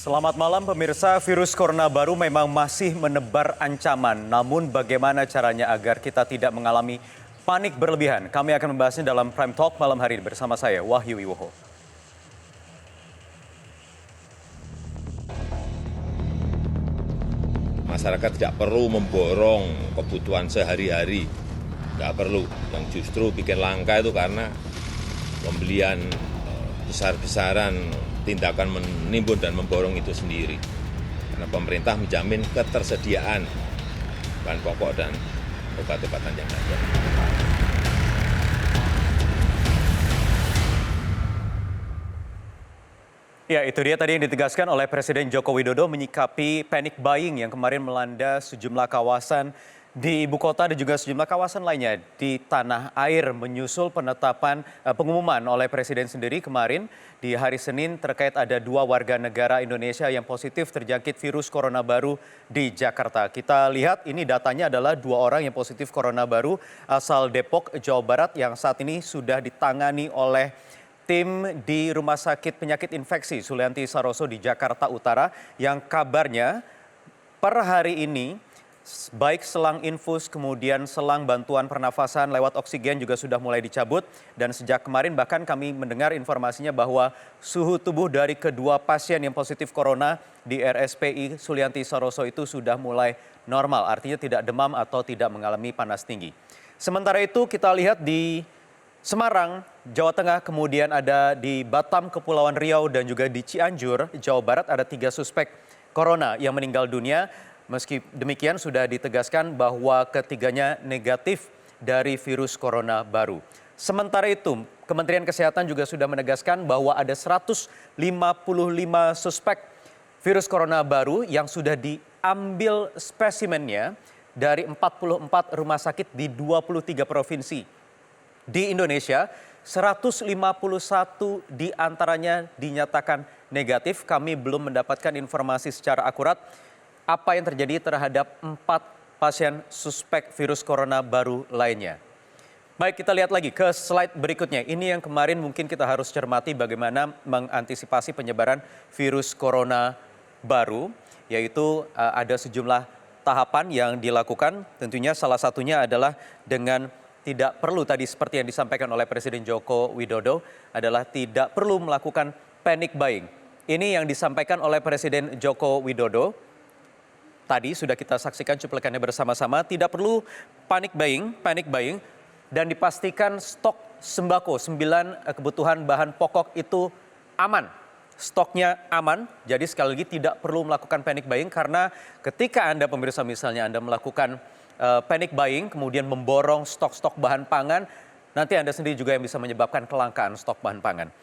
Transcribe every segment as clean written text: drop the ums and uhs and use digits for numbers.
Selamat malam pemirsa, virus corona baru memang masih menebar ancaman. Namun bagaimana caranya agar kita tidak mengalami panik berlebihan? Kami akan membahasnya dalam Prime Talk malam hari ini bersama saya, Wahyu Wiwoho. Masyarakat tidak perlu memborong kebutuhan sehari-hari, tidak perlu. Yang justru bikin langka itu karena pembelian besar-besaran, tindakan menimbun dan memborong itu sendiri. Karena pemerintah menjamin ketersediaan bahan pokok dan obat-obatan yang ada. Ya, itu dia tadi yang ditegaskan oleh Presiden Joko Widodo menyikapi panic buying yang kemarin melanda sejumlah kawasan di ibu kota dan juga sejumlah kawasan lainnya di tanah air menyusul penetapan pengumuman oleh Presiden sendiri kemarin di hari Senin terkait ada 2 warga negara Indonesia yang positif terjangkit virus corona baru di Jakarta. Kita lihat ini datanya adalah 2 orang yang positif corona baru asal Depok, Jawa Barat yang saat ini sudah ditangani oleh tim di Rumah Sakit Penyakit Infeksi Sulianti Saroso di Jakarta Utara yang kabarnya per hari ini baik selang infus kemudian selang bantuan pernafasan lewat oksigen juga sudah mulai dicabut dan sejak kemarin bahkan kami mendengar informasinya bahwa suhu tubuh dari kedua pasien yang positif corona di RSPI Sulianti Saroso itu sudah mulai normal, artinya tidak demam atau tidak mengalami panas tinggi. Sementara itu kita lihat di Semarang, Jawa Tengah, kemudian ada di Batam, Kepulauan Riau dan juga di Cianjur, Jawa Barat ada 3 suspek corona yang meninggal dunia. Meski demikian sudah ditegaskan bahwa ketiganya negatif dari virus corona baru. Sementara itu, Kementerian Kesehatan juga sudah menegaskan bahwa ada 155 suspek virus corona baru yang sudah diambil spesimennya dari 44 rumah sakit di 23 provinsi. Di Indonesia, 151 diantaranya dinyatakan negatif. Kami belum mendapatkan informasi secara akurat apa yang terjadi terhadap 4 pasien suspek virus corona baru lainnya. Baik, kita lihat lagi ke slide berikutnya. Ini yang kemarin mungkin kita harus cermati bagaimana mengantisipasi penyebaran virus corona baru, yaitu ada sejumlah tahapan yang dilakukan. Tentunya salah satunya adalah dengan tidak perlu tadi seperti yang disampaikan oleh Presiden Joko Widodo adalah tidak perlu melakukan panic buying. Ini yang disampaikan oleh Presiden Joko Widodo. Tadi sudah kita saksikan cuplikannya bersama-sama, tidak perlu panic buying dan dipastikan stok sembako 9 kebutuhan bahan pokok itu aman. Stoknya aman, jadi sekali lagi tidak perlu melakukan panic buying karena ketika Anda pemirsa misalnya Anda melakukan panic buying kemudian memborong stok-stok bahan pangan, nanti Anda sendiri juga yang bisa menyebabkan kelangkaan stok bahan pangan.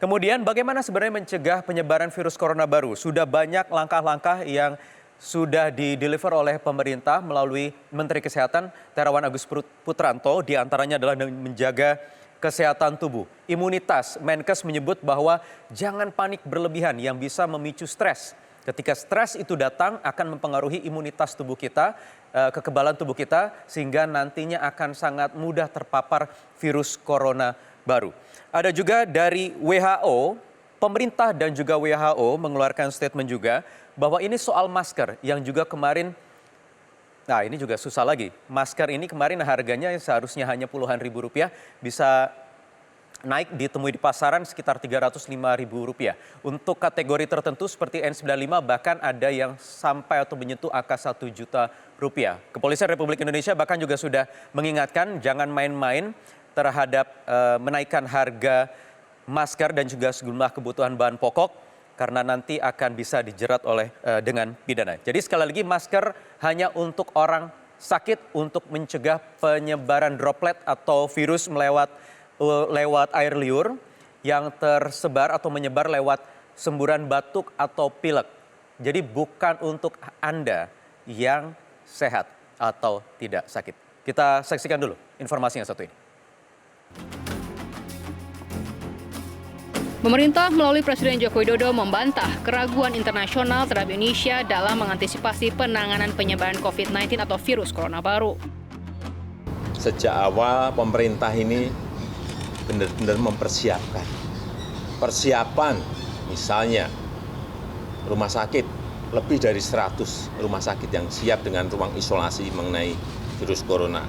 Kemudian bagaimana sebenarnya mencegah penyebaran virus corona baru? Sudah banyak langkah-langkah yang sudah dideliver oleh pemerintah melalui Menteri Kesehatan Terawan Agus Putranto, diantaranya adalah menjaga kesehatan tubuh. Imunitas, Menkes menyebut bahwa jangan panik berlebihan yang bisa memicu stres. Ketika stres itu datang akan mempengaruhi imunitas tubuh kita, kekebalan tubuh kita, sehingga nantinya akan sangat mudah terpapar virus corona baru. Ada juga dari WHO, pemerintah dan juga WHO mengeluarkan statement juga bahwa ini soal masker yang juga kemarin, nah ini juga susah lagi. Masker ini kemarin harganya seharusnya hanya puluhan ribu rupiah, bisa naik ditemui di pasaran sekitar 305 ribu rupiah. Untuk kategori tertentu seperti N95 bahkan ada yang sampai atau menyentuh angka 1 juta rupiah. Kepolisian Republik Indonesia bahkan juga sudah mengingatkan jangan main-main terhadap menaikkan harga masker dan juga sejumlah kebutuhan bahan pokok karena nanti akan bisa dijerat oleh dengan pidana. Jadi sekali lagi masker hanya untuk orang sakit untuk mencegah penyebaran droplet atau virus lewat air liur yang tersebar atau menyebar lewat semburan batuk atau pilek. Jadi bukan untuk Anda yang sehat atau tidak sakit. Kita saksikan dulu informasi yang satu ini. Pemerintah melalui Presiden Joko Widodo membantah keraguan internasional terhadap Indonesia dalam mengantisipasi penanganan penyebaran COVID-19 atau virus corona baru. Sejak awal pemerintah ini benar-benar mempersiapkan. Persiapan misalnya rumah sakit, lebih dari 100 rumah sakit yang siap dengan ruang isolasi mengenai virus corona.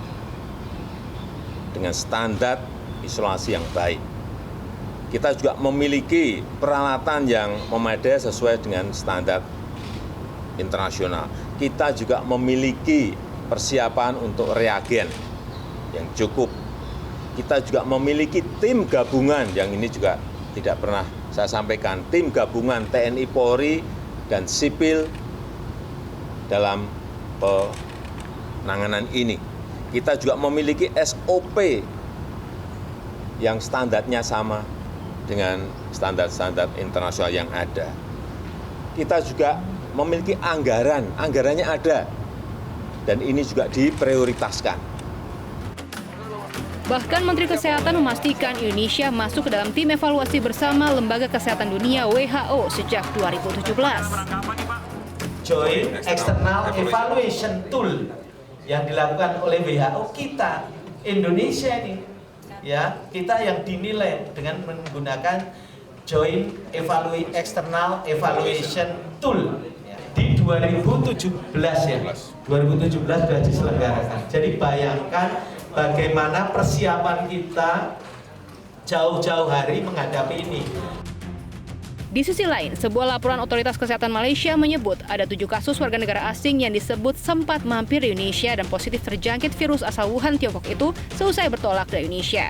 Dengan standar isolasi yang baik. Kita juga memiliki peralatan yang memadai sesuai dengan standar internasional. Kita juga memiliki persiapan untuk reagen yang cukup. Kita juga memiliki tim gabungan yang ini juga tidak pernah saya sampaikan, tim gabungan TNI Polri dan sipil dalam penanganan ini. Kita juga memiliki SOP yang standarnya sama dengan standar-standar internasional yang ada. Kita juga memiliki anggarannya ada, dan ini juga diprioritaskan. Bahkan Menteri Kesehatan memastikan Indonesia masuk ke dalam tim evaluasi bersama Lembaga Kesehatan Dunia WHO sejak 2017. Joint External Evaluation Tool yang dilakukan oleh WHO kita, Indonesia ini, ya kita yang dinilai dengan menggunakan Joint External Evaluation Tool di 2017 ya, 2017 sudah diselenggarakan. Jadi bayangkan bagaimana persiapan kita jauh-jauh hari menghadapi ini. Di sisi lain, sebuah laporan Otoritas Kesehatan Malaysia menyebut ada 7 kasus warga negara asing yang disebut sempat mampir di Indonesia dan positif terjangkit virus asal Wuhan, Tiongkok itu seusai bertolak dari Indonesia.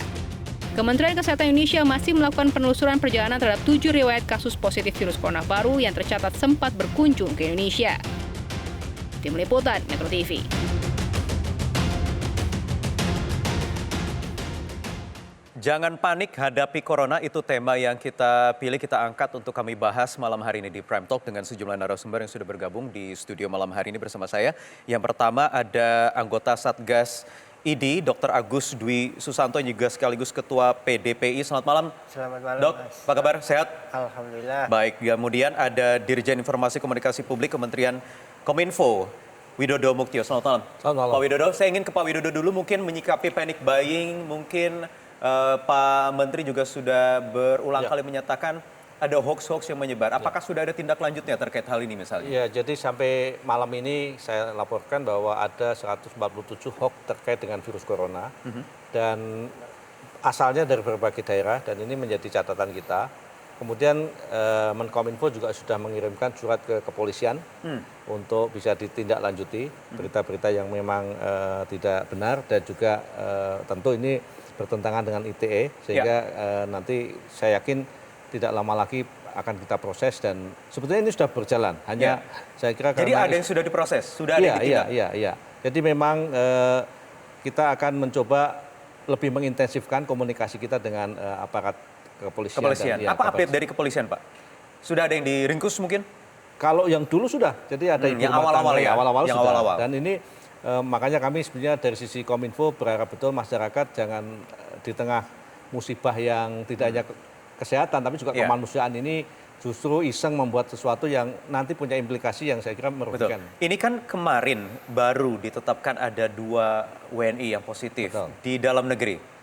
Kementerian Kesehatan Indonesia masih melakukan penelusuran perjalanan terhadap 7 riwayat kasus positif virus corona baru yang tercatat sempat berkunjung ke Indonesia. Tim Liputan Metro TV. Jangan panik hadapi corona, itu tema yang kita pilih, kita angkat untuk kami bahas malam hari ini di Prime Talk dengan sejumlah narasumber yang sudah bergabung di studio malam hari ini bersama saya. Yang pertama ada anggota Satgas ID, Dr. Agus Dwi Susanto, juga sekaligus Ketua PDPI. Selamat malam. Selamat malam, Dok. Mas. Apa kabar? Sehat? Alhamdulillah. Baik, kemudian ada Dirjen Informasi Komunikasi Publik Kementerian Kominfo, Widodo Muktio. Selamat malam. Selamat malam. Pak Widodo, saya ingin ke Pak Widodo dulu, mungkin menyikapi panic buying, mungkin Pak Menteri juga sudah berulang kali menyatakan ada hoax-hoax yang menyebar. Apakah sudah ada tindak lanjutnya terkait hal ini misalnya? Ya, jadi sampai malam ini saya laporkan bahwa ada 147 hoax terkait dengan virus corona. Dan asalnya dari berbagai daerah, dan ini menjadi catatan kita. Kemudian Menkominfo juga sudah mengirimkan surat ke kepolisian untuk bisa ditindaklanjuti berita-berita yang memang tidak benar, dan juga tentu ini bertentangan dengan ITE, sehingga nanti saya yakin tidak lama lagi akan kita proses, dan sebetulnya ini sudah berjalan. Hanya saya kira jadi ada yang sudah diproses, sudah ada yang ditindak. Iya. Jadi memang kita akan mencoba lebih mengintensifkan komunikasi kita dengan aparat kepolisian. Apa update dari kepolisian, Pak? Sudah ada yang diringkus mungkin? Kalau yang dulu sudah, jadi ada yang awal-awal ya? Awal-awal Yang sudah. awal-awal. Dan ini makanya kami sebenarnya dari sisi Kominfo berharap betul masyarakat jangan di tengah musibah yang tidak hanya kesehatan tapi juga kemanusiaan ini justru iseng membuat sesuatu yang nanti punya implikasi yang saya kira merugikan. Betul. Ini kan kemarin baru ditetapkan ada 2 WNI yang positif di dalam negeri.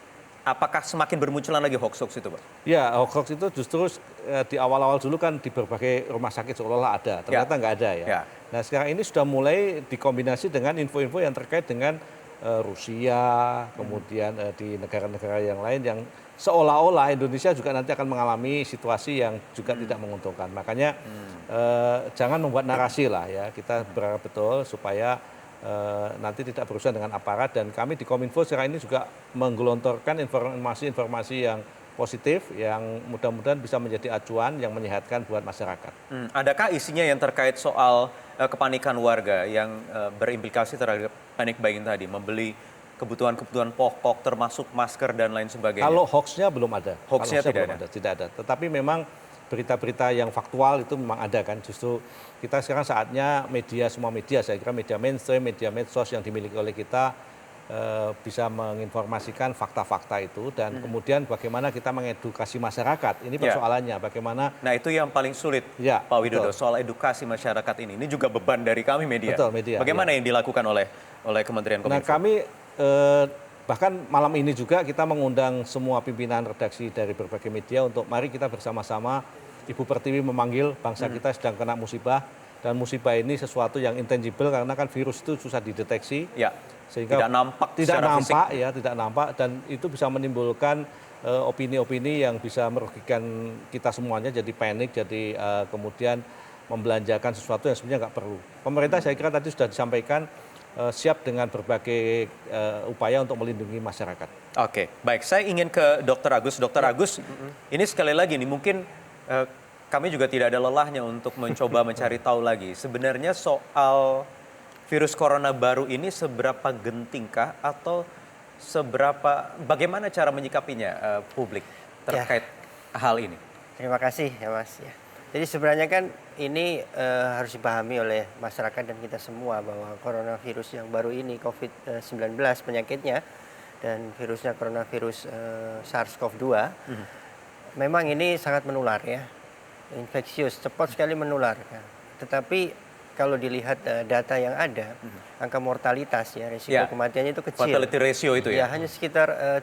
Apakah semakin bermunculan lagi hoax-hoax itu, Pak? Ya, hoax itu justru di awal-awal dulu kan di berbagai rumah sakit seolah-olah ada, ternyata nggak ada ya. Nah sekarang ini sudah mulai dikombinasi dengan info-info yang terkait dengan Rusia, kemudian di negara-negara yang lain yang seolah-olah Indonesia juga nanti akan mengalami situasi yang juga tidak menguntungkan. Makanya jangan membuat narasi lah ya, kita berharap betul supaya nanti tidak berurusan dengan aparat, dan kami di Kominfo sekarang ini juga menggelontorkan informasi-informasi yang positif yang mudah-mudahan bisa menjadi acuan yang menyehatkan buat masyarakat. Adakah isinya yang terkait soal kepanikan warga yang berimplikasi terhadap panic buying tadi, membeli kebutuhan-kebutuhan pokok termasuk masker dan lain sebagainya? Kalau hoaxnya belum ada. Hoaxnya tidak ada. Tetapi memang berita-berita yang faktual itu memang ada kan. Justru kita sekarang saatnya media, semua media, saya kira media mainstream, media medsos yang dimiliki oleh kita bisa menginformasikan fakta-fakta itu, dan kemudian bagaimana kita mengedukasi masyarakat. Ini persoalannya, bagaimana. Nah itu yang paling sulit, Pak Widodo, soal edukasi masyarakat ini. Ini juga beban dari kami media. Betul, media. Bagaimana yang dilakukan oleh Kementerian Kominfo? Nah kami bahkan malam ini juga kita mengundang semua pimpinan redaksi dari berbagai media untuk mari kita bersama-sama Ibu Pertiwi memanggil bangsa kita sedang kena musibah, dan musibah ini sesuatu yang intangible karena kan virus itu susah dideteksi, sehingga tidak nampak dan itu bisa menimbulkan opini-opini yang bisa merugikan kita semuanya, jadi panik, jadi kemudian membelanjakan sesuatu yang sebenarnya nggak perlu. Pemerintah saya kira tadi sudah disampaikan siap dengan berbagai upaya untuk melindungi masyarakat. Oke, baik. Saya ingin ke Dr. Agus. Dr. Agus, ini sekali lagi nih mungkin kami juga tidak ada lelahnya untuk mencoba mencari tahu lagi. Sebenarnya soal virus corona baru ini seberapa gentingkah atau bagaimana cara menyikapinya publik terkait hal ini? Terima kasih ya Mas. Jadi sebenarnya kan ini harus dipahami oleh masyarakat dan kita semua bahwa coronavirus yang baru ini COVID-19 penyakitnya dan virusnya coronavirus SARS-CoV-2 memang ini sangat menular ya. Infeksius, cepat sekali menular. Tetapi kalau dilihat data yang ada, angka mortalitas ya, risiko kematiannya itu kecil. Fatality ratio itu ya? Hanya sekitar 3%.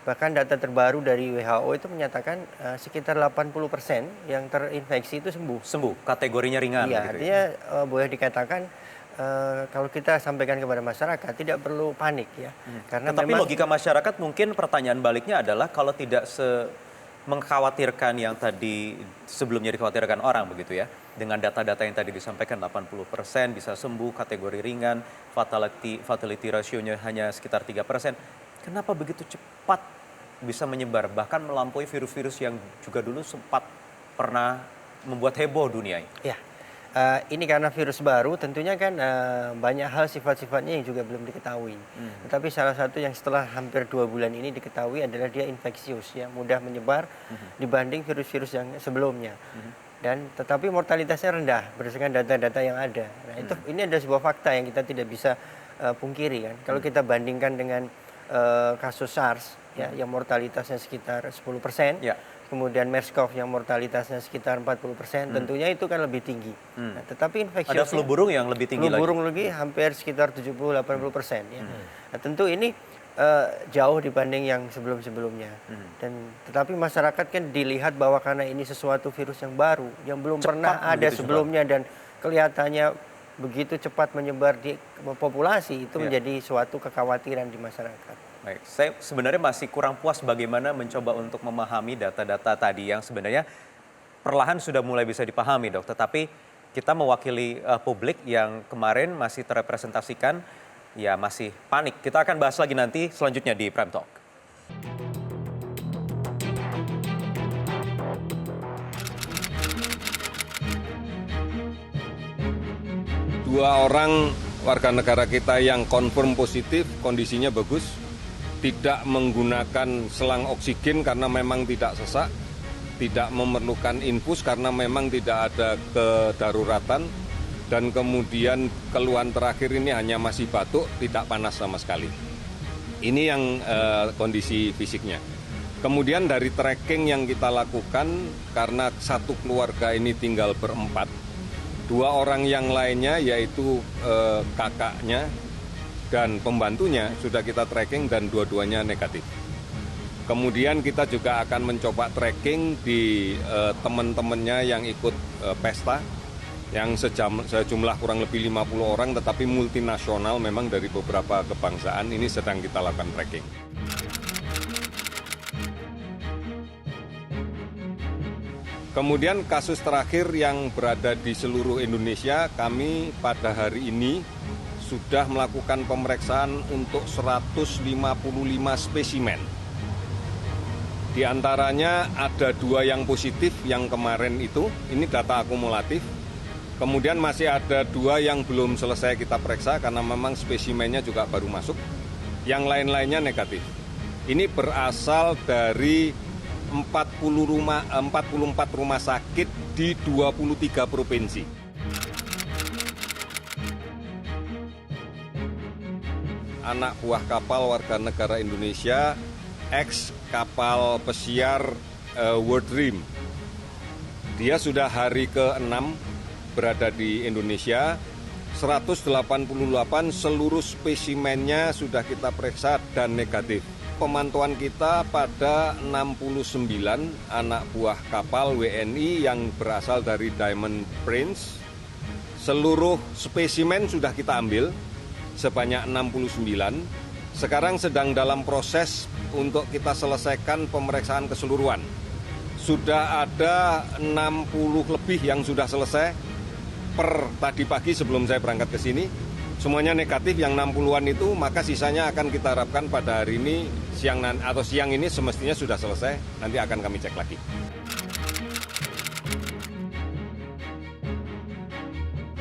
Bahkan data terbaru dari WHO itu menyatakan sekitar 80% yang terinfeksi itu sembuh. Sembuh, kategorinya ringan. Iya, gitu artinya boleh dikatakan kalau kita sampaikan kepada masyarakat tidak perlu panik ya. Karena tetapi logika masyarakat mungkin pertanyaan baliknya adalah kalau tidak mengkhawatirkan yang tadi sebelumnya dikhawatirkan orang begitu ya. Dengan data-data yang tadi disampaikan 80% bisa sembuh, kategori ringan, fatality ratio-nya hanya sekitar 3%. Kenapa begitu cepat bisa menyebar bahkan melampaui virus-virus yang juga dulu sempat pernah membuat heboh dunia ini? Ya. Ini karena virus baru tentunya kan banyak hal sifat-sifatnya yang juga belum diketahui. Tetapi salah satu yang setelah hampir 2 bulan ini diketahui adalah dia infeksius, ya, mudah menyebar dibanding virus-virus yang sebelumnya. Dan tetapi mortalitasnya rendah berdasarkan data-data yang ada. Nah, ini ada sebuah fakta yang kita tidak bisa pungkiri kan. Kalau kita bandingkan dengan kasus SARS ya, yang mortalitasnya sekitar 10%. Kemudian MERS-CoV yang mortalitasnya sekitar 40%, tentunya itu kan lebih tinggi. Nah, tetapi infeksi ada flu burung yang lebih tinggi lagi. Flu burung lagi hampir sekitar 70-80%. Ya. Nah, tentu ini jauh dibanding yang sebelum-sebelumnya. Tetapi masyarakat kan dilihat bahwa karena ini sesuatu virus yang baru, yang belum pernah ada sebelumnya dan kelihatannya begitu cepat menyebar di populasi, itu menjadi suatu kekhawatiran di masyarakat. Baik, saya sebenarnya masih kurang puas bagaimana mencoba untuk memahami data-data tadi yang sebenarnya perlahan sudah mulai bisa dipahami, Dok. Tetapi kita mewakili publik yang kemarin masih terrepresentasikan, ya masih panik. Kita akan bahas lagi nanti selanjutnya di Prime Talk. Dua orang warga negara kita yang confirm positif, kondisinya bagus. Tidak menggunakan selang oksigen karena memang tidak sesak, tidak memerlukan infus karena memang tidak ada kedaruratan, dan kemudian keluhan terakhir ini hanya masih batuk, tidak panas sama sekali. Ini yang kondisi fisiknya. Kemudian dari tracking yang kita lakukan, karena satu keluarga ini tinggal berempat, 2 orang yang lainnya yaitu kakaknya dan pembantunya sudah kita tracking dan dua-duanya negatif. Kemudian kita juga akan mencoba tracking di teman-temannya yang ikut pesta, yang sejumlah kurang lebih 50 orang tetapi multinasional memang dari beberapa kebangsaan, ini sedang kita lakukan tracking. Kemudian kasus terakhir yang berada di seluruh Indonesia, kami pada hari ini sudah melakukan pemeriksaan untuk 155 spesimen. Di antaranya ada 2 yang positif yang kemarin itu, ini data akumulatif. Kemudian masih ada 2 yang belum selesai kita periksa karena memang spesimennya juga baru masuk. Yang lain-lainnya negatif. Ini berasal dari 44 rumah sakit di 23 provinsi. Anak buah kapal warga negara Indonesia, ex kapal pesiar World Dream. Dia sudah hari ke-6 berada di Indonesia, 188 seluruh spesimennya sudah kita periksa dan negatif. pemantauan kita pada 69 anak buah kapal WNI yang berasal dari Diamond Prince. Seluruh spesimen sudah kita ambil sebanyak 69. Sekarang sedang dalam proses untuk kita selesaikan pemeriksaan keseluruhan. Sudah ada 60 lebih yang sudah selesai per tadi pagi sebelum saya berangkat ke sini. Semuanya negatif, yang 60-an itu, maka sisanya akan kita harapkan pada hari ini, siang ini semestinya sudah selesai, nanti akan kami cek lagi.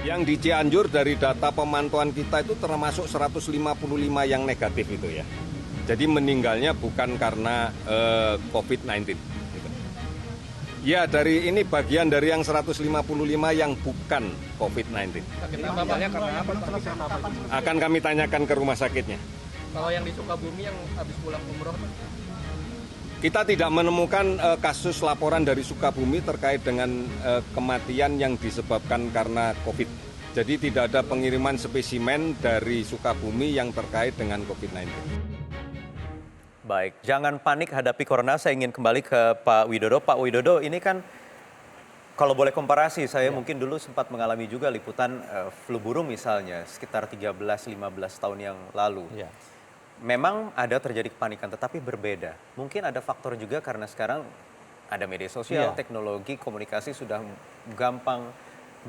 Yang di Cianjur dari data pemantauan kita itu termasuk 155 yang negatif itu ya. Jadi meninggalnya bukan karena COVID-19. Ya, dari ini bagian dari yang 155 yang bukan COVID-19. Akan kami tanyakan ke rumah sakitnya. Kalau yang di Sukabumi yang habis pulang umroh, kita tidak menemukan kasus laporan dari Sukabumi terkait dengan kematian yang disebabkan karena COVID. Jadi tidak ada pengiriman spesimen dari Sukabumi yang terkait dengan COVID-19. Baik, jangan panik hadapi corona. Saya ingin kembali ke Pak Widodo. Pak Widodo, ini kan kalau boleh komparasi, saya mungkin dulu sempat mengalami juga liputan flu burung misalnya, sekitar 13-15 tahun yang lalu. Ya. Memang ada terjadi kepanikan, tetapi berbeda. Mungkin ada faktor juga karena sekarang ada media sosial, teknologi, komunikasi sudah gampang.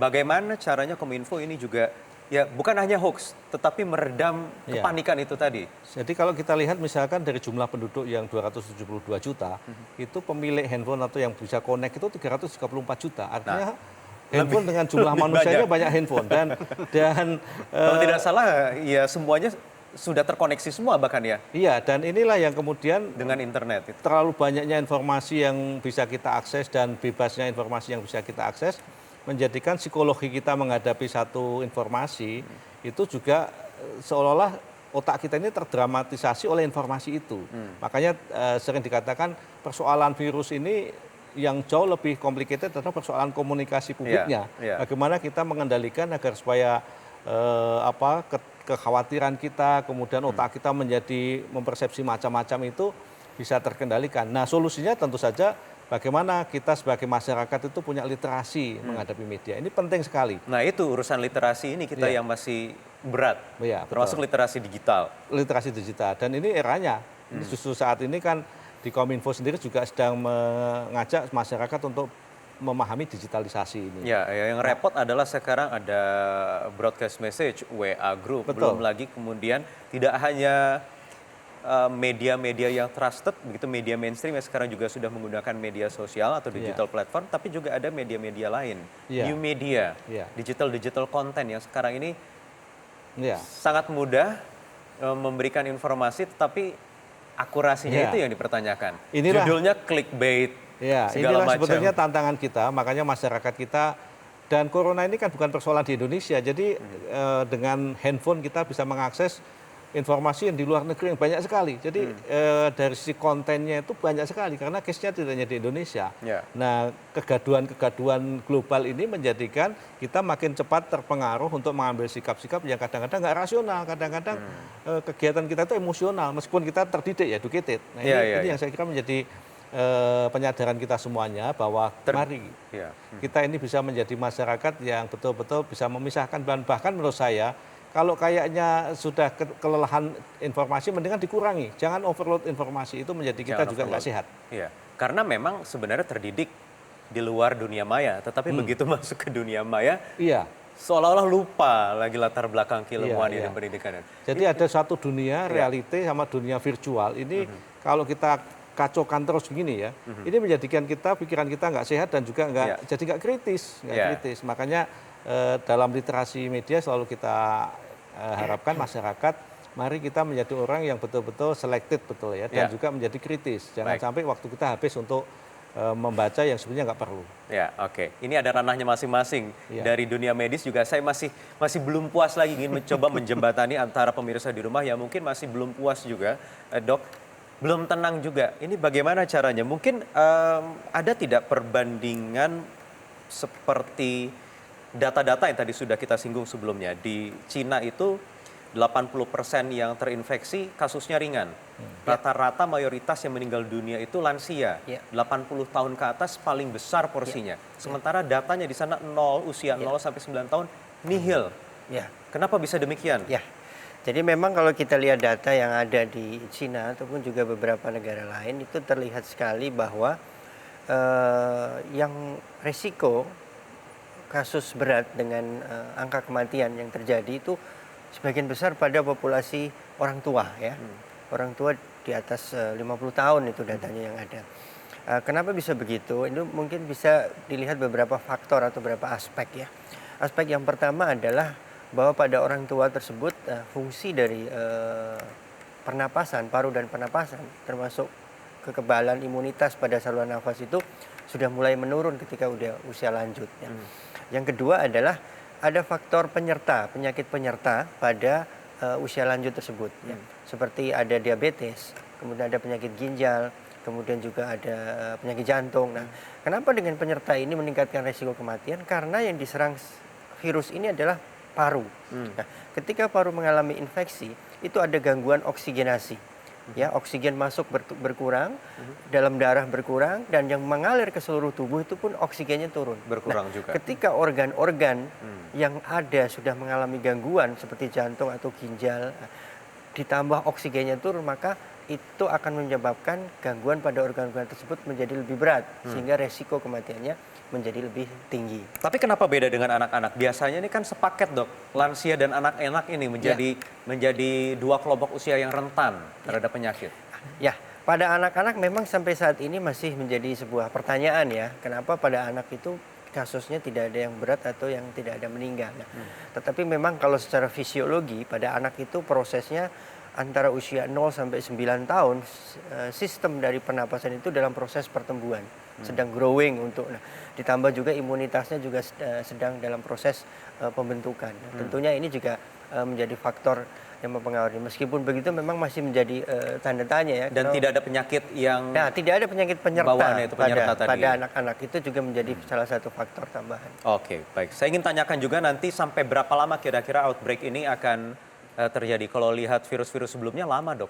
Bagaimana caranya Kominfo ini juga, ya bukan hanya hoax, tetapi meredam kepanikan itu tadi. Jadi kalau kita lihat misalkan dari jumlah penduduk yang 272 juta, itu pemilik handphone atau yang bisa connect itu 334 juta. Artinya handphone dengan jumlah manusianya banyak handphone. Dan kalau tidak salah, ya semuanya sudah terkoneksi semua bahkan ya. Iya, dan inilah yang kemudian dengan internet itu. Terlalu banyaknya informasi yang bisa kita akses dan bebasnya informasi yang bisa kita akses menjadikan psikologi kita menghadapi satu informasi itu juga seolah-olah otak kita ini terdramatisasi oleh informasi itu. Makanya sering dikatakan persoalan virus ini yang jauh lebih complicated adalah persoalan komunikasi publiknya. Bagaimana kita mengendalikan agar supaya kekhawatiran kita, kemudian otak kita menjadi mempersepsi macam-macam itu bisa terkendalikan. Nah, solusinya tentu saja bagaimana kita sebagai masyarakat itu punya literasi menghadapi media. Ini penting sekali. Nah, itu urusan literasi ini kita yang masih berat, termasuk literasi digital. Literasi digital, dan ini eranya. Ini justru saat ini kan di Kominfo sendiri juga sedang mengajak masyarakat untuk memahami digitalisasi ini. Ya, yang repot adalah sekarang ada broadcast message, WA group, belum lagi kemudian tidak hanya media-media yang trusted, begitu media mainstream yang sekarang juga sudah menggunakan media sosial atau digital platform, tapi juga ada media-media lain, new media, digital content yang sekarang ini sangat mudah memberikan informasi, tetapi akurasinya itu yang dipertanyakan. Judulnya clickbait, segala macam. Sebetulnya tantangan kita, makanya masyarakat kita, dan corona ini kan bukan persoalan di Indonesia, jadi dengan handphone kita bisa mengakses informasi yang di luar negeri yang banyak sekali. Jadi dari sisi kontennya itu banyak sekali karena case-nya tidak hanya di Indonesia. Nah, kegaduhan global ini menjadikan kita makin cepat terpengaruh untuk mengambil sikap-sikap yang kadang-kadang nggak rasional, kadang-kadang kegiatan kita itu emosional meskipun kita terdidik, educated. Nah, ini yang saya kira menjadi penyadaran kita semuanya bahwa mari kita ini bisa menjadi masyarakat yang betul-betul bisa memisahkan, dan bahkan menurut saya kalau kayaknya sudah kelelahan informasi, mendingan dikurangi. Jangan overload informasi, itu menjadi kita juga nggak sehat. Iya, karena memang sebenarnya terdidik di luar dunia maya, tetapi begitu masuk ke dunia maya, seolah-olah lupa lagi latar belakang keilmuan dan pendidikan. Jadi ada satu dunia reality sama dunia virtual. Ini kalau kita kacaukan terus begini ya, ini menjadikan kita, pikiran kita nggak sehat dan juga jadi nggak kritis. Makanya dalam literasi media selalu kita harapkan masyarakat, mari kita menjadi orang yang betul-betul selected dan juga menjadi kritis. Jangan sampai waktu kita habis untuk membaca yang sebenarnya nggak perlu. Ya, oke. Ini ada ranahnya masing-masing. Dari dunia medis juga saya masih belum puas lagi ingin mencoba menjembatani antara pemirsa di rumah yang mungkin masih belum puas juga, Dok. Belum tenang juga. Ini bagaimana caranya? Mungkin ada tidak perbandingan seperti data-data yang tadi sudah kita singgung sebelumnya. Di Cina itu 80% yang terinfeksi kasusnya ringan. Rata-rata mayoritas yang meninggal dunia itu lansia. 80 tahun ke atas paling besar porsinya. Sementara datanya di sana usia 0 sampai 9 tahun nihil. Kenapa bisa demikian? Jadi memang kalau kita lihat data yang ada di Cina ataupun juga beberapa negara lain itu terlihat sekali bahwa yang resiko kasus berat dengan angka kematian yang terjadi itu sebagian besar pada populasi orang tua ya. Orang tua di atas 50 tahun itu datanya yang ada. Kenapa bisa begitu? Itu mungkin bisa dilihat beberapa faktor atau beberapa aspek ya. Aspek yang pertama adalah bahwa pada orang tua tersebut fungsi dari pernapasan, paru dan pernapasan termasuk kekebalan imunitas pada saluran nafas itu sudah mulai menurun ketika udah usia lanjut ya. Yang kedua adalah ada faktor penyerta, penyakit penyerta pada usia lanjut tersebut ya. Seperti ada diabetes, kemudian ada penyakit ginjal, kemudian juga ada penyakit jantung. Nah, kenapa dengan penyerta ini meningkatkan risiko kematian? Karena yang diserang virus ini adalah paru. Nah, ketika paru mengalami infeksi, itu ada gangguan oksigenasi. Ya, oksigen masuk berkurang, dalam darah berkurang, dan yang mengalir ke seluruh tubuh itu pun oksigennya turun. Berkurang juga. Ketika organ-organ yang ada sudah mengalami gangguan seperti jantung atau ginjal, ditambah oksigennya turun, maka itu akan menyebabkan gangguan pada organ-organ tersebut menjadi lebih berat, sehingga resiko kematiannya menjadi lebih tinggi. Tapi kenapa beda dengan anak-anak? Biasanya ini kan sepaket, Dok. Lansia dan anak-anak ini menjadi dua kelompok usia yang rentan terhadap penyakit. Ya, pada anak-anak memang sampai saat ini masih menjadi sebuah pertanyaan ya. Kenapa pada anak itu kasusnya tidak ada yang berat atau yang tidak ada meninggal. Nah, tetapi memang kalau secara fisiologi pada anak itu prosesnya antara usia 0 sampai 9 tahun sistem dari pernapasan itu dalam proses pertumbuhan, sedang growing ditambah juga imunitasnya juga sedang dalam proses pembentukan. Tentunya ini juga menjadi faktor yang mempengaruhi. Meskipun begitu memang masih menjadi tanda tanya ya. Dan tidak ada penyakit yang tidak ada penyakit penyerta pada anak-anak, itu juga menjadi salah satu faktor tambahan. Oke, baik. Saya ingin tanyakan juga nanti sampai berapa lama kira-kira outbreak ini akan terjadi. Kalau lihat virus-virus sebelumnya lama, Dok.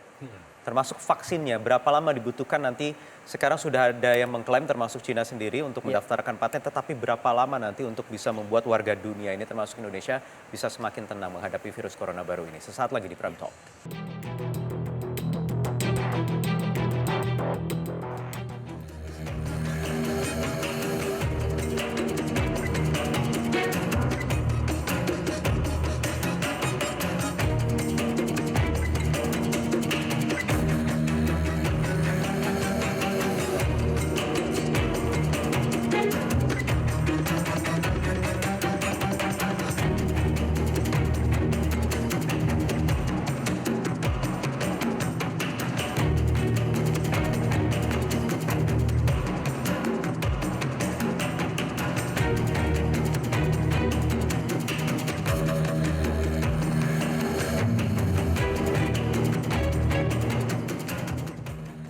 Termasuk vaksinnya, berapa lama dibutuhkan nanti? Sekarang sudah ada yang mengklaim termasuk Cina sendiri untuk mendaftarkan paten, tetapi berapa lama nanti untuk bisa membuat warga dunia ini termasuk Indonesia bisa semakin tenang menghadapi virus corona baru ini? Sesaat lagi di Prime Talk.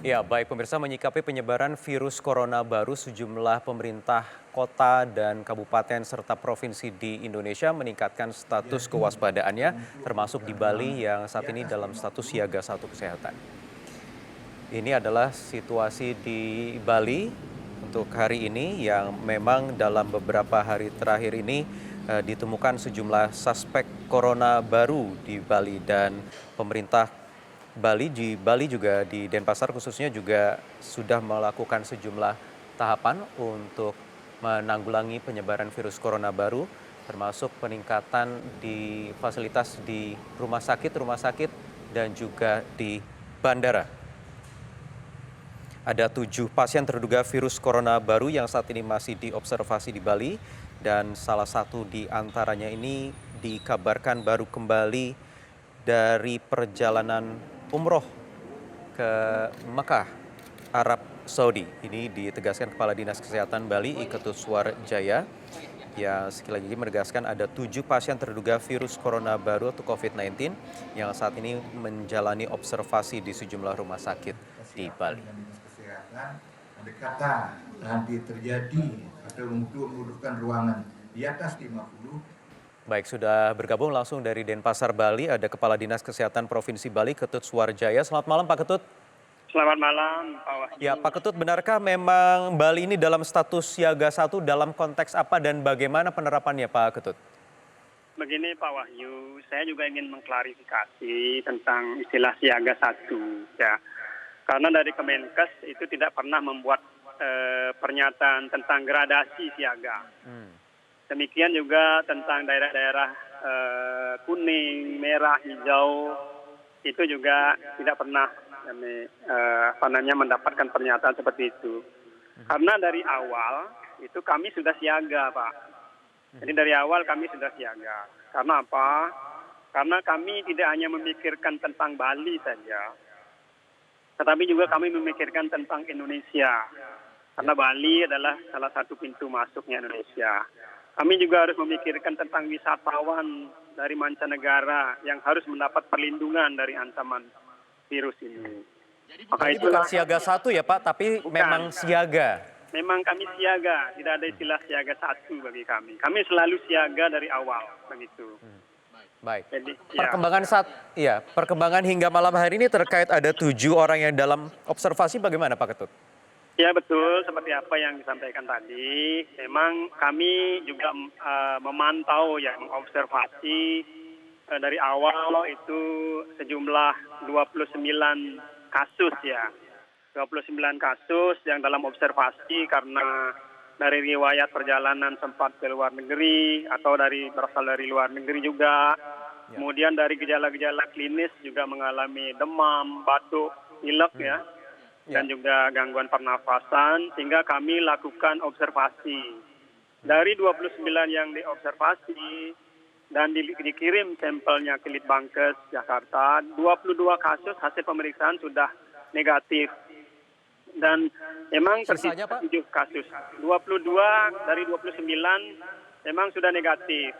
Ya, baik pemirsa, menyikapi penyebaran virus corona baru, sejumlah pemerintah kota dan kabupaten serta provinsi di Indonesia meningkatkan status kewaspadaannya, termasuk di Bali yang saat ini dalam status siaga 1 kesehatan. Ini adalah situasi di Bali untuk hari ini yang memang dalam beberapa hari terakhir ini ditemukan sejumlah suspek corona baru di Bali, dan pemerintah Bali juga di Denpasar khususnya juga sudah melakukan sejumlah tahapan untuk menanggulangi penyebaran virus corona baru, termasuk peningkatan di fasilitas di rumah sakit dan juga di bandara. Ada 7 pasien terduga virus corona baru yang saat ini masih diobservasi di Bali, dan salah satu di antaranya ini dikabarkan baru kembali dari perjalanan umroh ke Mekah, Arab Saudi. Ini ditegaskan Kepala Dinas Kesehatan Bali, Iketuswar Jaya, yang sekali lagi menegaskan ada 7 pasien terduga virus corona baru atau COVID-19 yang saat ini menjalani observasi di sejumlah rumah sakit di Bali. Andai kata nanti terjadi atau membutuhkan ruangan di atas 50, Baik, sudah bergabung langsung dari Denpasar, Bali, ada Kepala Dinas Kesehatan Provinsi Bali, Ketut Suarjaya. Selamat malam, Pak Ketut. Selamat malam, Pak Wahyu. Ya, Pak Ketut, benarkah memang Bali ini dalam status siaga 1 dalam konteks apa dan bagaimana penerapannya, Pak Ketut? Begini, Pak Wahyu, saya juga ingin mengklarifikasi tentang istilah siaga 1, ya. Karena dari Kemenkes itu tidak pernah membuat pernyataan tentang gradasi siaga. Demikian juga tentang daerah-daerah kuning, merah, hijau, itu juga tidak pernah mendapatkan pernyataan seperti itu. Karena dari awal itu kami sudah siaga, Pak. Jadi dari awal kami sudah siaga. Karena apa? Karena kami tidak hanya memikirkan tentang Bali saja, tetapi juga kami memikirkan tentang Indonesia. Karena Bali adalah salah satu pintu masuknya Indonesia. Kami juga harus memikirkan tentang wisatawan dari mancanegara yang harus mendapat perlindungan dari ancaman virus ini. Maka Jadi bukan siaga 1 ya, Pak, tapi Bukan. memang siaga. Memang kami siaga, tidak ada istilah siaga 1 bagi kami. Kami selalu siaga dari awal, begitu. Baik. Jadi, ya. Perkembangan hingga malam hari ini terkait ada 7 orang yang dalam observasi, bagaimana, Pak Ketut? Ya betul, seperti apa yang disampaikan tadi. Memang kami juga memantau ya, mengobservasi dari awal itu sejumlah 29 kasus ya. 29 kasus yang dalam observasi karena dari riwayat perjalanan sempat ke luar negeri atau berasal dari luar negeri juga. Kemudian dari gejala-gejala klinis juga mengalami demam, batuk, pilek ya. Dan juga gangguan pernafasan, sehingga kami lakukan observasi. Dari 29 yang diobservasi dan dikirim sampelnya ke Litbangkes Jakarta, 22 kasus hasil pemeriksaan sudah negatif. Dan memang tersisa 7 kasus. 22 dari 29 memang sudah negatif.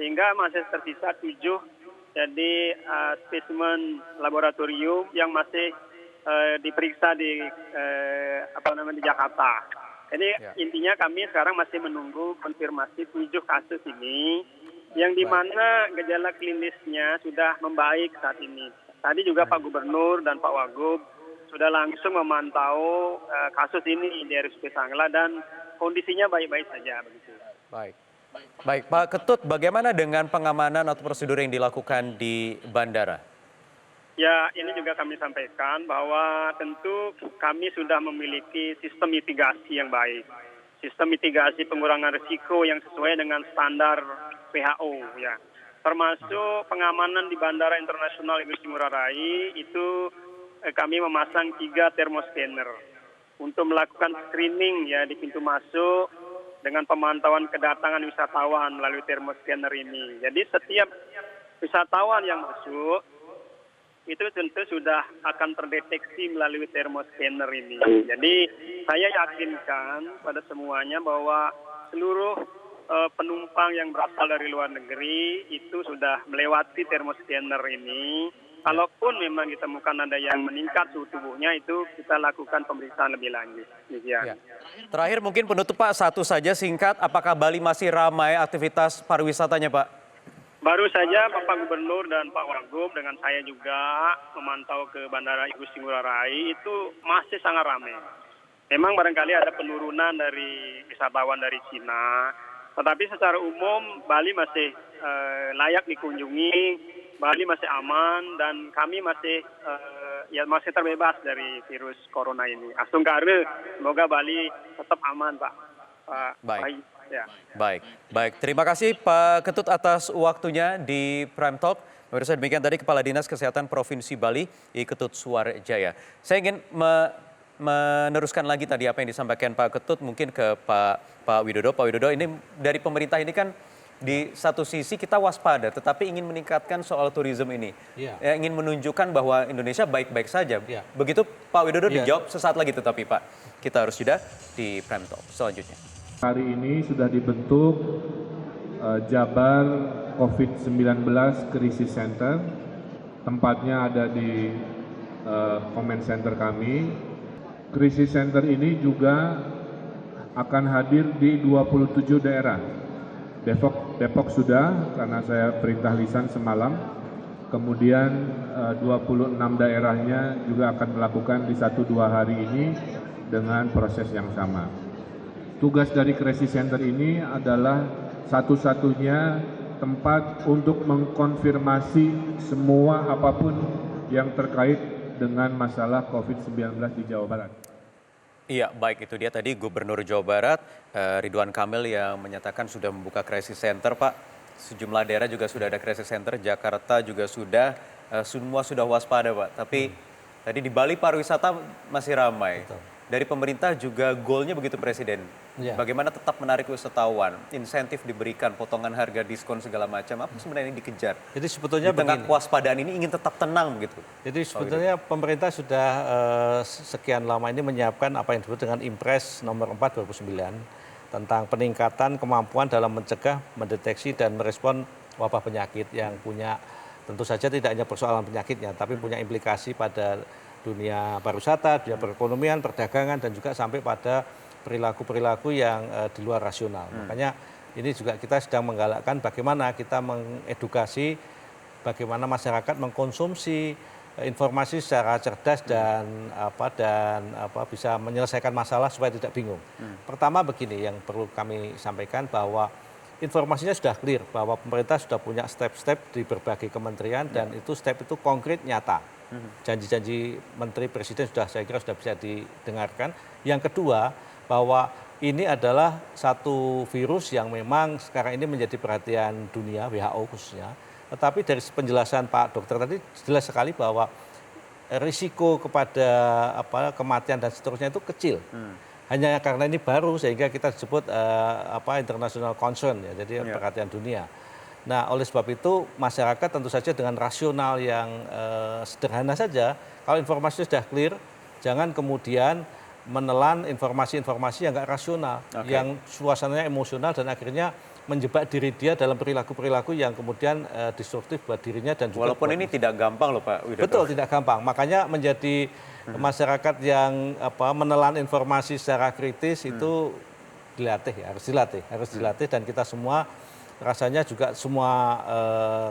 Sehingga masih tersisa 7 jadi spesimen laboratorium yang masih diperiksa di Jakarta. Jadi intinya kami sekarang masih menunggu konfirmasi 7 kasus ini yang di mana gejala klinisnya sudah membaik saat ini. Tadi juga Pak Gubernur dan Pak Wagub sudah langsung memantau kasus ini di RSUD Sangla dan kondisinya baik-baik saja begitu. Baik, Pak Ketut, bagaimana dengan pengamanan atau prosedur yang dilakukan di bandara? Ya, ini juga kami sampaikan bahwa tentu kami sudah memiliki sistem mitigasi yang baik. Sistem mitigasi pengurangan risiko yang sesuai dengan standar WHO ya. Termasuk pengamanan di Bandara Internasional Igusti Ngurah Rai itu kami memasang 3 thermoscanner untuk melakukan screening ya di pintu masuk dengan pemantauan kedatangan wisatawan melalui thermoscanner ini. Jadi setiap wisatawan yang masuk itu tentu sudah akan terdeteksi melalui thermoscanner ini. Jadi saya yakinkan pada semuanya bahwa seluruh penumpang yang berasal dari luar negeri itu sudah melewati thermoscanner ini. Kalaupun memang ditemukan ada yang meningkat suhu tubuhnya, itu kita lakukan pemeriksaan lebih lanjut. Ya. Terakhir mungkin penutup Pak, satu saja singkat, apakah Bali masih ramai aktivitas pariwisatanya Pak? Baru saja Bapak Gubernur dan Pak Wagub dengan saya juga memantau ke Bandara Igusti Ngurah Rai, itu masih sangat ramai. Memang barangkali ada penurunan dari wisatawan dari Cina, tetapi secara umum Bali masih layak dikunjungi, Bali masih aman dan kami masih masih terbebas dari virus corona ini. Asungkare, semoga Bali tetap aman Pak. Baik. Ya. Baik. Terima kasih Pak Ketut atas waktunya di Prime Talk. Pemirsa, demikian tadi Kepala Dinas Kesehatan Provinsi Bali, Ketut Suarjaya. Saya ingin meneruskan lagi tadi apa yang disampaikan Pak Ketut, mungkin ke Pak Widodo. Pak Widodo, ini dari pemerintah ini kan di satu sisi kita waspada, tetapi ingin meningkatkan soal turisme ini. Ya, ingin menunjukkan bahwa Indonesia baik-baik saja. Ya. Begitu Pak Widodo dijawab sesaat lagi, tetapi Pak, kita harus jeda di Prime Talk selanjutnya. Hari ini sudah dibentuk Jabar COVID-19 Crisis Center. Tempatnya ada di Command Center kami. Crisis Center ini juga akan hadir di 27 daerah. Besok Depok sudah, karena saya perintah lisan semalam. Kemudian 26 daerahnya juga akan melakukan di 1-2 hari ini dengan proses yang sama. Tugas dari Crisis Center ini adalah satu-satunya tempat untuk mengkonfirmasi semua apapun yang terkait dengan masalah COVID-19 di Jawa Barat. Iya, baik, itu dia tadi Gubernur Jawa Barat Ridwan Kamil yang menyatakan sudah membuka crisis center, Pak. Sejumlah daerah juga sudah ada crisis center, Jakarta juga sudah, semua sudah waspada, Pak. Tapi tadi di Bali pariwisata masih ramai. Betul. Dari pemerintah juga goalnya begitu Presiden. Ya. Bagaimana tetap menarik wisatawan, insentif diberikan, potongan harga, diskon segala macam. Apa sebenarnya ini dikejar? Jadi sebetulnya di tengah kewaspadaan ini ingin tetap tenang begitu. Jadi sebetulnya pemerintah sudah sekian lama ini menyiapkan apa yang disebut dengan Impres nomor 4 2009 tentang peningkatan kemampuan dalam mencegah, mendeteksi dan merespon wabah penyakit yang punya tentu saja tidak hanya persoalan penyakitnya, tapi punya implikasi pada dunia pariwisata, dunia perekonomian, perdagangan, dan juga sampai pada perilaku-perilaku yang di luar rasional. Makanya ini juga kita sedang menggalakkan bagaimana kita mengedukasi, bagaimana masyarakat mengkonsumsi informasi secara cerdas dan bisa menyelesaikan masalah supaya tidak bingung. Pertama begini yang perlu kami sampaikan bahwa informasinya sudah clear bahwa pemerintah sudah punya step-step di berbagai kementerian dan itu step itu konkret nyata. Janji-janji Menteri Presiden saya kira sudah bisa didengarkan. Yang kedua, bahwa ini adalah satu virus yang memang sekarang ini menjadi perhatian dunia, WHO khususnya. Tetapi dari penjelasan Pak Dokter tadi jelas sekali bahwa risiko kepada kematian dan seterusnya itu kecil. Hanya karena ini baru sehingga kita disebut international concern, ya, jadi perhatian dunia. Nah, oleh sebab itu masyarakat tentu saja dengan rasional yang sederhana saja, kalau informasi sudah clear, jangan kemudian menelan informasi-informasi yang nggak rasional, yang suasananya emosional dan akhirnya menjebak diri dia dalam perilaku-perilaku yang kemudian destruktif buat dirinya dan juga walaupun ini tidak gampang loh Pak Widodo. Betul, tidak gampang. Makanya menjadi masyarakat yang menelan informasi secara kritis itu dilatih, harus dilatih dan kita semua rasanya juga semua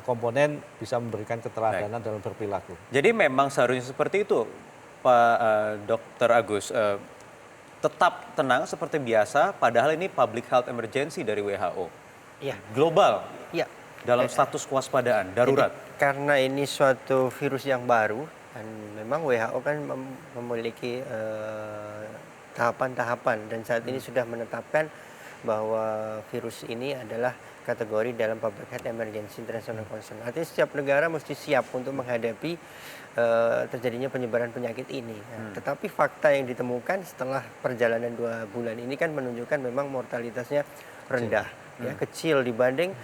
komponen bisa memberikan keteladanan dalam berperilaku. Jadi memang seharusnya seperti itu, Pak Dr. Agus. Tetap tenang seperti biasa, padahal ini public health emergency dari WHO. Ya. Global. Ya. Dalam status kewaspadaan darurat. Jadi, karena ini suatu virus yang baru dan memang WHO kan memiliki tahapan-tahapan dan saat ini sudah menetapkan bahwa virus ini adalah kategori dalam public health emergency international concern. Artinya setiap negara mesti siap untuk menghadapi terjadinya penyebaran penyakit ini. Nah, tetapi fakta yang ditemukan setelah perjalanan 2 bulan ini kan menunjukkan memang mortalitasnya rendah, kecil dibanding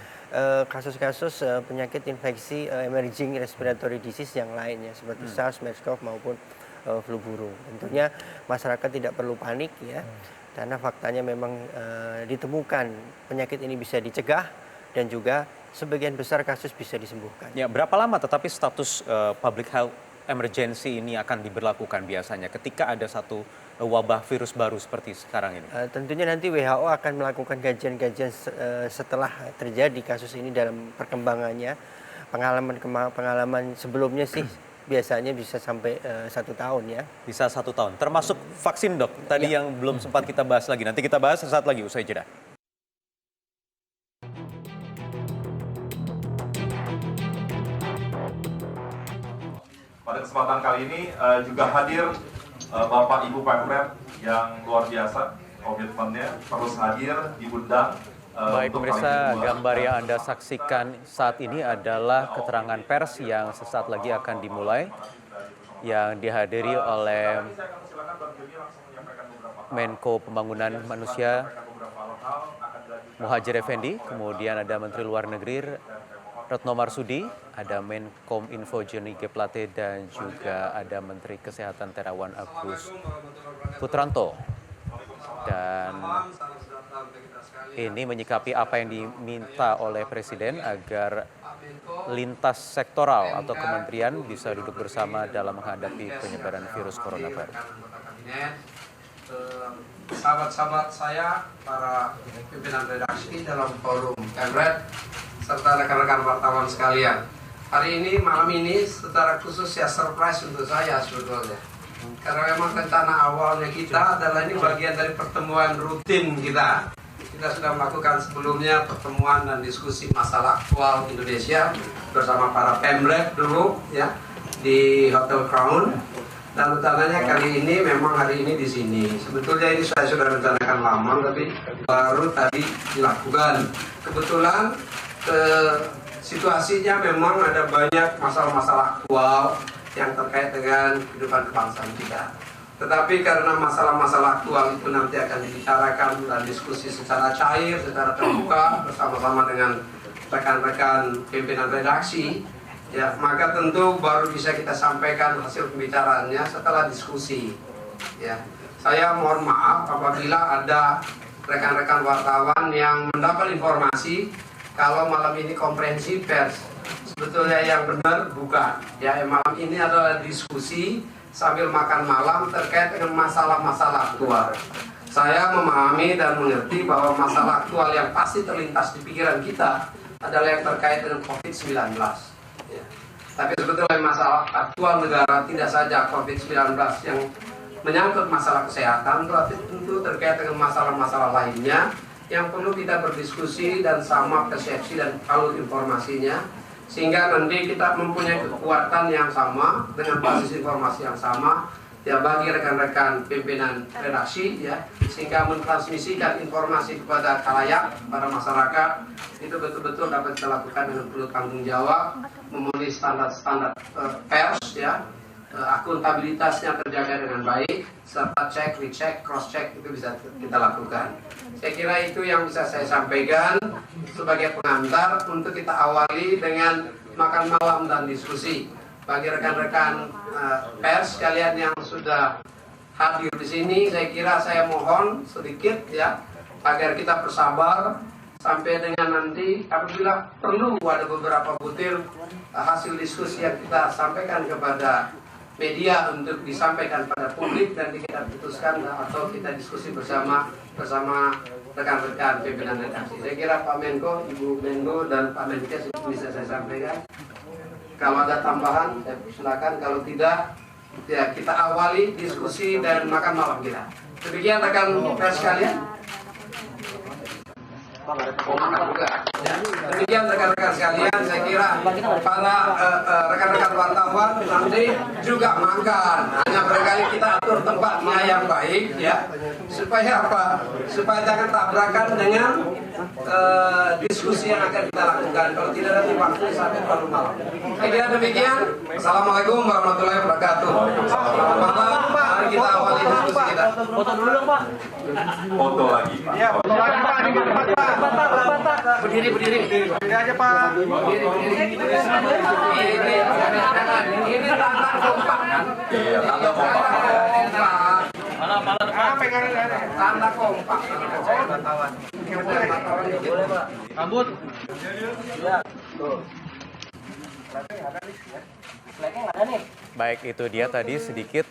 kasus-kasus penyakit infeksi emerging respiratory disease yang lainnya seperti SARS, MERS-CoV maupun flu burung. Tentunya masyarakat tidak perlu panik ya. Karena faktanya memang ditemukan penyakit ini bisa dicegah dan juga sebagian besar kasus bisa disembuhkan. Ya, berapa lama tetapi status public health emergency ini akan diberlakukan biasanya ketika ada satu wabah virus baru seperti sekarang ini? Tentunya nanti WHO akan melakukan kajian-kajian setelah terjadi kasus ini dalam perkembangannya. Pengalaman sebelumnya sih biasanya bisa sampai 1 tahun ya. Bisa 1 tahun, termasuk vaksin dok, tadi yang belum sempat kita bahas lagi. Nanti kita bahas sesaat lagi usai jeda. Pada kesempatan kali ini juga hadir Bapak Ibu Pemprov yang luar biasa, komitmennya terus hadir, diundang. Baik pemirsa, gambar yang Anda saksikan saat ini adalah keterangan pers yang sesaat lagi akan dimulai, yang dihadiri oleh Menko Pembangunan Manusia Muhadjir Effendi, kemudian ada Menteri Luar Negeri Retno Marsudi, ada Menkom Info Joni G. Plate, dan juga ada Menteri Kesehatan Terawan Agus Putranto. Dan ini menyikapi apa yang diminta oleh Presiden agar lintas sektoral atau kementerian bisa duduk bersama dalam menghadapi penyebaran virus corona baru. sahabat-sahabat saya, para pimpinan redaksi dalam forum Pemret, serta rekan-rekan wartawan sekalian. Hari ini, malam ini, secara khusus ya surprise untuk saya sebetulnya. Karena memang rencana awalnya kita adalah ini bagian dari pertemuan rutin kita. Kita sudah melakukan sebelumnya pertemuan dan diskusi masalah aktual Indonesia bersama para Pemret dulu ya di Hotel Crown. Dan rencananya kali ini memang hari ini di sini. Sebetulnya ini saya sudah rencanakan lama, tapi baru tadi dilakukan. Kebetulan situasinya memang ada banyak masalah-masalah aktual yang terkait dengan kehidupan kebangsaan kita. Tetapi karena masalah-masalah aktual itu nanti akan dibicarakan dan diskusi secara cair, secara terbuka bersama-sama dengan rekan-rekan pimpinan redaksi. Ya, maka tentu baru bisa kita sampaikan hasil pembicaraannya setelah diskusi. Ya, saya mohon maaf apabila ada rekan-rekan wartawan yang mendapat informasi kalau malam ini konferensi pers. Sebetulnya yang benar bukan. Ya, malam ini adalah diskusi sambil makan malam terkait dengan masalah-masalah aktual. Saya memahami dan mengerti bahwa masalah aktual yang pasti terlintas di pikiran kita adalah yang terkait dengan COVID-19. Ya. Tapi sebetulnya masalah aktual negara tidak saja COVID-19 yang menyangkut masalah kesehatan, tetapi tentu terkait dengan masalah-masalah lainnya yang perlu kita berdiskusi dan sama persepsi dan alur informasinya, sehingga nanti kita mempunyai kekuatan yang sama dengan basis informasi yang sama ya bagi rekan-rekan pimpinan redaksi ya, sehingga mentransmisikan informasi kepada khalayak, para masyarakat itu betul-betul dapat kita lakukan dengan penuh tanggung jawab, memenuhi standar-standar pers ya, akuntabilitasnya terjaga dengan baik, serta cek, recheck, cross check itu bisa kita lakukan. Saya kira itu yang bisa saya sampaikan sebagai pengantar untuk kita awali dengan makan malam dan diskusi. Bagi rekan-rekan pers sekalian yang sudah hadir di sini, saya kira saya mohon sedikit ya agar kita bersabar sampai dengan nanti apabila perlu ada beberapa butir hasil diskusi yang kita sampaikan kepada media untuk disampaikan pada publik dan kita putuskan atau kita diskusi bersama rekan-rekan pimpinan redaksi. Saya kira Pak Menko, Ibu Menko dan Pak Menkes bisa saya sampaikan. Kalau ada tambahan, saya silakan. Kalau tidak, ya kita awali diskusi dan makan malam kita. Demikian rekan pers sekalian. Ya. Demikian rekan-rekan sekalian, saya kira para rekan-rekan wartawan nanti juga makan. Hanya barangkali kita atur tempatnya yang baik ya, supaya apa? Supaya jangan tabrakan dengan diskusi yang akan kita lakukan. Kalau tidak nanti waktu sampai terlalu malam. Saya kira demikian. Assalamualaikum warahmatullahi wabarakatuh. Selamat malam. Mari kita awali diskusi kita. Foto dulu dong, Pak. Foto lagi, Pak. Ya, foto lagi, Pak. Di depan, Pak. Berdiri. Berdiri aja, Pak. Berdiri. Ini tanda kompak kan? Iya, tanda kompak. Mana depan? Pegang tanda kompak. Saya wartawan. Boleh, Pak. Rambut. Ya, tuh. Baik, itu dia tadi sedikit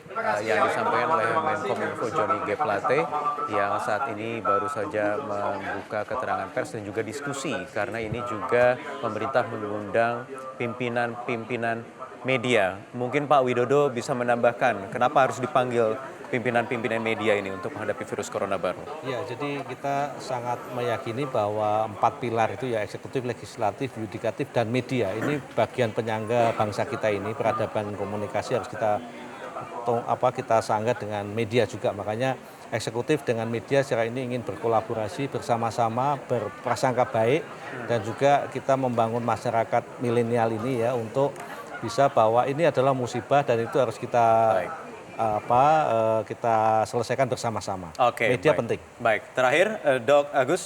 yang disampaikan oleh Menkominfo Johnny G. Plate yang saat ini baru saja membuka keterangan pers dan juga diskusi karena ini juga pemerintah mengundang pimpinan-pimpinan media. Mungkin Pak Widodo bisa menambahkan kenapa harus dipanggil pimpinan-pimpinan media ini untuk menghadapi virus corona baru? Ya, jadi kita sangat meyakini bahwa 4 pilar itu ya eksekutif, legislatif, yudikatif, dan media. Ini bagian penyangga bangsa kita ini, peradaban komunikasi harus kita sangga dengan media juga. Makanya eksekutif dengan media secara ini ingin berkolaborasi bersama-sama, berprasangka baik, dan juga kita membangun masyarakat milenial ini ya untuk bisa bahwa ini adalah musibah dan itu harus kita kita selesaikan bersama-sama. Oke, media baik. Penting. Baik, terakhir Dok Agus,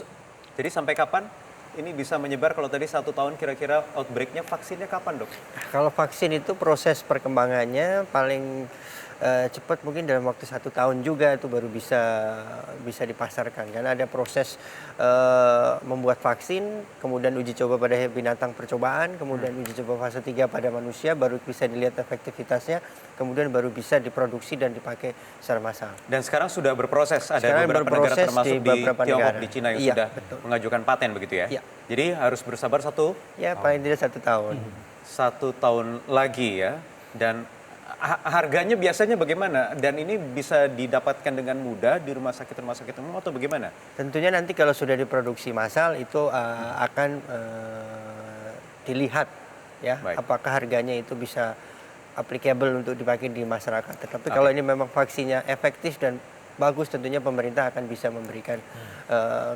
jadi sampai kapan ini bisa menyebar? Kalau tadi 1 tahun kira-kira outbreak-nya, vaksinnya kapan, Dok? Kalau vaksin itu proses perkembangannya paling cepat mungkin dalam waktu 1 tahun juga itu baru bisa dipasarkan karena ada proses membuat vaksin, kemudian uji coba pada binatang percobaan, kemudian uji coba fase 3 pada manusia, baru bisa dilihat efektivitasnya, kemudian baru bisa diproduksi dan dipakai secara massal. Dan sekarang sudah berproses, ada Sekarang beberapa negara berproses termasuk di di beberapa Tiongkok, negara. di Cina yang Iya, sudah betul. mengajukan paten begitu ya? Iya. Jadi harus bersabar paling tidak 1 tahun. 1 tahun lagi ya. Dan harganya biasanya bagaimana? Dan ini bisa didapatkan dengan mudah di rumah sakit umum atau bagaimana? Tentunya nanti kalau sudah diproduksi massal itu akan dilihat ya apakah harganya itu bisa applicable untuk dipakai di masyarakat. Tetapi kalau ini memang vaksinnya efektif dan bagus, tentunya pemerintah akan bisa memberikan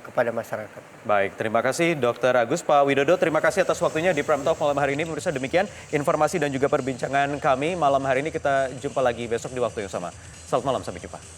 kepada masyarakat. Baik, terima kasih Dr. Agus. Pak Widodo, terima kasih atas waktunya di Prime Talk malam hari ini. Pemirsa, demikian informasi dan juga perbincangan kami malam hari ini. Kita jumpa lagi besok di waktu yang sama. Selamat malam, sampai jumpa.